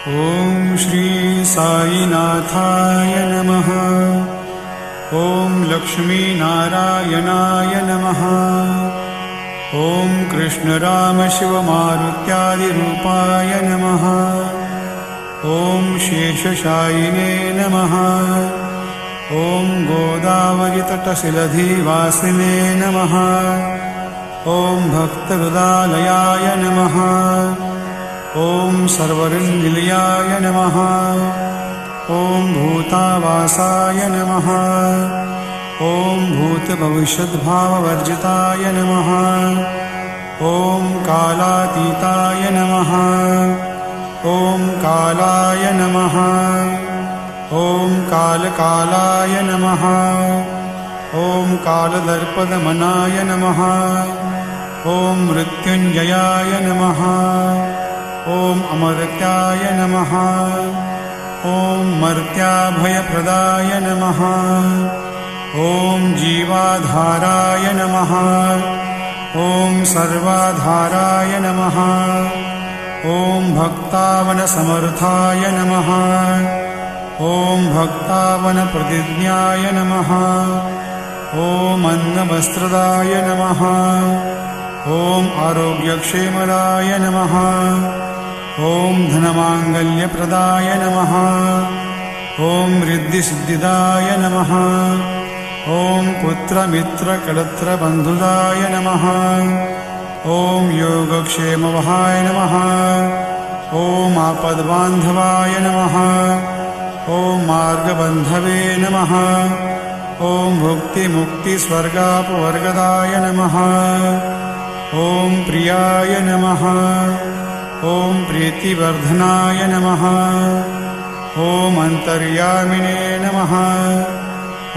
ॐ श्री साईनाथाय नमः। ॐ लक्ष्मीनारायणाय नमः। ॐ कृष्णरामशिवमारुत्यादिरूपाय नमः। ॐ शेषशायिने नमः। ॐ गोदावरीतटशिलधिवासिने नमः। ॐ भक्तहृदालयाय नमः। ॐ सर्वरिन्निलयाय नमः। ॐ भूतावासाय नमः। ॐ भूतभविष्यद्भाववर्जिताय नमः। ॐ कालातीताय नमः। ॐ कालाय नमः। ॐ कालकालाय नमः। ॐ कालदर्पदमनाय नमः। ॐ मृत्युञ्जयाय नमः। ॐ अमर्त्याय नमः। ॐ मर्त्याभयप्रदाय नमः। ॐ जीवाधाराय नमः। ॐ सर्वाधाराय नमः। ॐ भक्तावनसमर्थाय नमः। ॐ भक्तावनप्रतिज्ञाय नमः। ॐ अन्नवस्त्रदाय नमः। ॐ आरोग्यक्षेमदाय नमः। ॐ धनमाङ्गल्यप्रदाय नमः। ॐ रिद्धिसिद्धिदाय नमः। ॐ पुत्रमित्रकलत्रबन्धुदाय नमः। ॐ योगक्षेमवहाय नमः। ॐ आपद्बान्धवाय नमः। ॐ मार्गबन्धवे नमः। ॐ भुक्तिमुक्तिस्वर्गापवर्गदाय नमः। ॐ प्रियाय नमः। ॐ प्रीतिवर्धनाय नमः। ॐ अन्तर्यामिने नमः।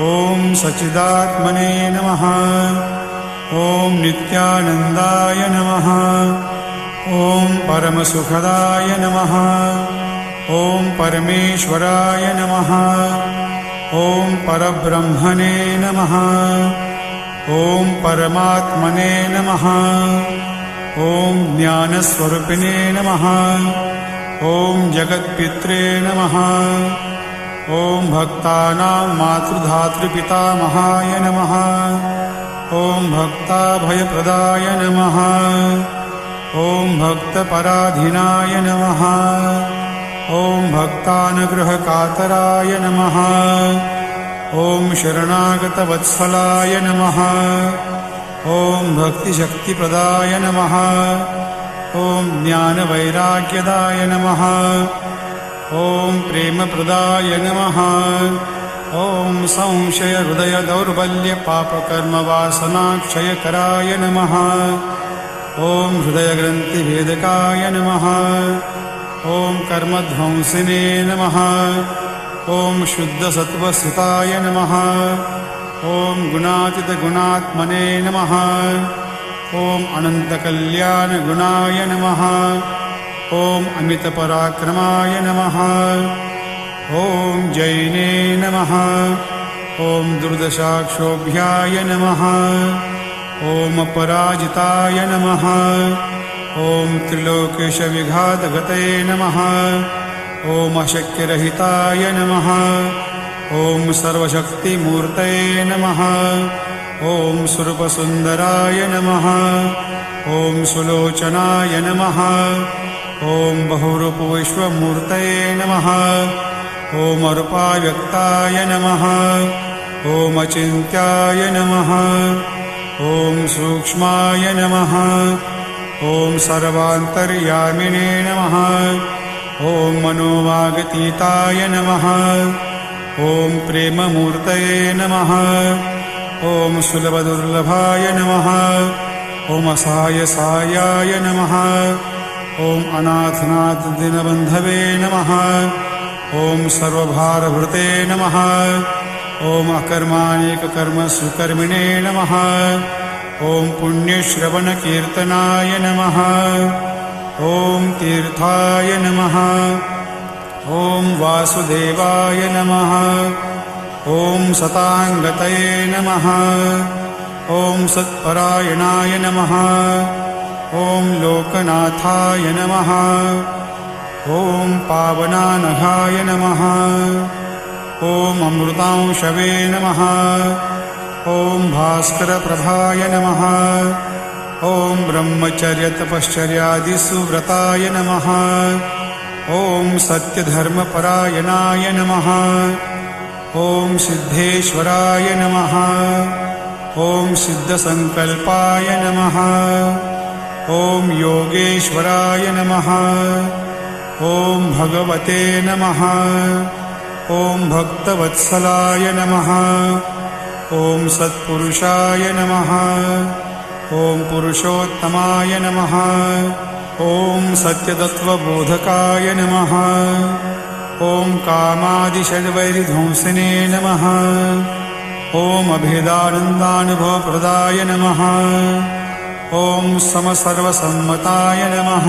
ॐ सच्चिदात्मने नमः। ॐ नित्यानन्दाय नमः। ॐ परमसुखदाय नमः। ॐ परमेश्वराय नमः। ॐ परब्रह्मणे नमः। ॐ परमात्मने नमः। ॐ ज्ञानस्वरूपिणे नमः। ॐ जगत्पित्रे नमः। ॐ भक्तानां मातृधातृपितामहाय नमः। ॐ भक्ताभयप्रदाय नमः। ॐ भक्तपराधीनाय नमः। ॐ भक्तानुग्रहकातराय नमः। ॐ शरणागतवत्सलाय नमः। ॐ भक्तिशक्तिप्रदाय नमः। ॐ ज्ञानवैराग्यदाय नमः। ॐ प्रेमप्रदाय नमः। ॐ संशयहृदयदौर्बल्यपापकर्मवासनाक्षयकराय नमः। ॐ हृदयग्रन्थिभेदकाय नमः। ॐ कर्मध्वंसिने नमः। ॐ शुद्धसत्त्वस्थिताय नमः। ॐ गुणातीतगुणात्मने नमः। ॐ अनन्तकल्याणगुणाय नमः। ॐ अमितपराक्रमाय नमः। ॐ जैने नमः। ॐ दुर्दशाक्षोभ्याय नमः। ॐ अपराजिताय नमः। ॐ त्रिलोकेशविघातगते नमः। ॐ अशक्यरहिताय नमः। ॐ सर्वशक्तिमूर्तये नमः। ॐ स्वरूपसुन्दराय नमः। ॐ सुलोचनाय नमः। ॐ बहुरूपविश्वमूर्तये नमः। ॐ अरूपाव्यक्ताय नमः। ॐ अचिन्त्याय नमः। ॐ सूक्ष्माय नमः। ॐ सर्वान्तर्यामिने नमः। ॐ मनोवागतीताय नमः। ॐ प्रेममूर्तये नमः। ॐ सुलभदुर्लभाय नमः। ॐ असहायसायाय नमः। ॐ अनाथनाथदिनबन्धवे नमः। ॐ सर्वभारभृते नमः। ॐ अकर्माणिककर्मसुकर्मिणे नमः। ॐ पुण्यश्रवणकीर्तनाय नमः। ॐ तीर्थाय नमः। ॐ वासुदेवाय नमः। ॐ सताङ्गतये नमः। ॐ सत्परायणाय नमः। ॐ लोकनाथाय नमः। ॐ पावनानघाय नमः। ॐ अमृतांशवे नमः। ॐ भास्करप्रभाय नमः। ॐ ब्रह्मचर्यतपश्चर्यादिसुव्रताय नमः। ॐ सत्यधर्मपरायणाय नमः। ॐ सिद्धेश्वराय नमः। ॐ सिद्धसङ्कल्पाय नमः। ॐ योगेश्वराय नमः। ॐ भगवते नमः। ॐ भक्तवत्सलाय नमः। ॐ सत्पुरुषाय नमः। ॐ पुरुषोत्तमाय नमः। ॐ सत्यतत्त्वबोधकाय नमः। ॐ कामादिषड्वैरिध्वंसिने नमः। ॐ अभेदानन्दानुभवप्रदाय नमः। ॐ समसर्वसम्मताय नमः।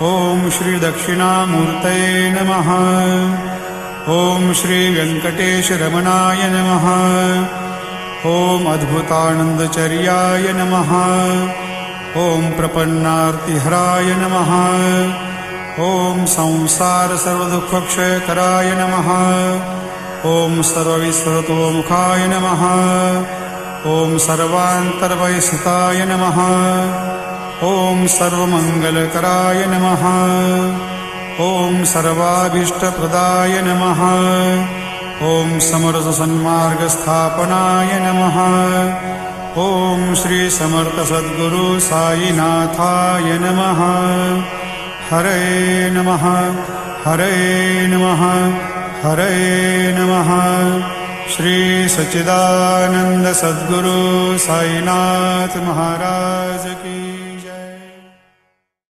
ॐ श्रीदक्षिणामूर्तये नमः। ॐ श्रीवेङ्कटेशरमणाय नमः। ॐ अद्भुतानन्दचर्याय नमः। ॐ प्रपन्नार्तिहराय नमः। ॐ संसारसर्वदुःखक्षयकराय नमः। ॐ सर्वविस्मृतोमुखाय नमः। ॐ सर्वान्तर्वयसिताय नमः। ॐ सर्वमङ्गलकराय नमः। ॐ सर्वाभीष्टप्रदाय नमः। ॐ समरसन्मार्गस्थापनाय नमः। ॐ श्रीसमर्थसद्गुरु साईनाथाय नमः। हरे नमः। हरे नमः। हरे नमः। श्री सच्चिदानंद सद्गुरु साईनाथ महाराज की।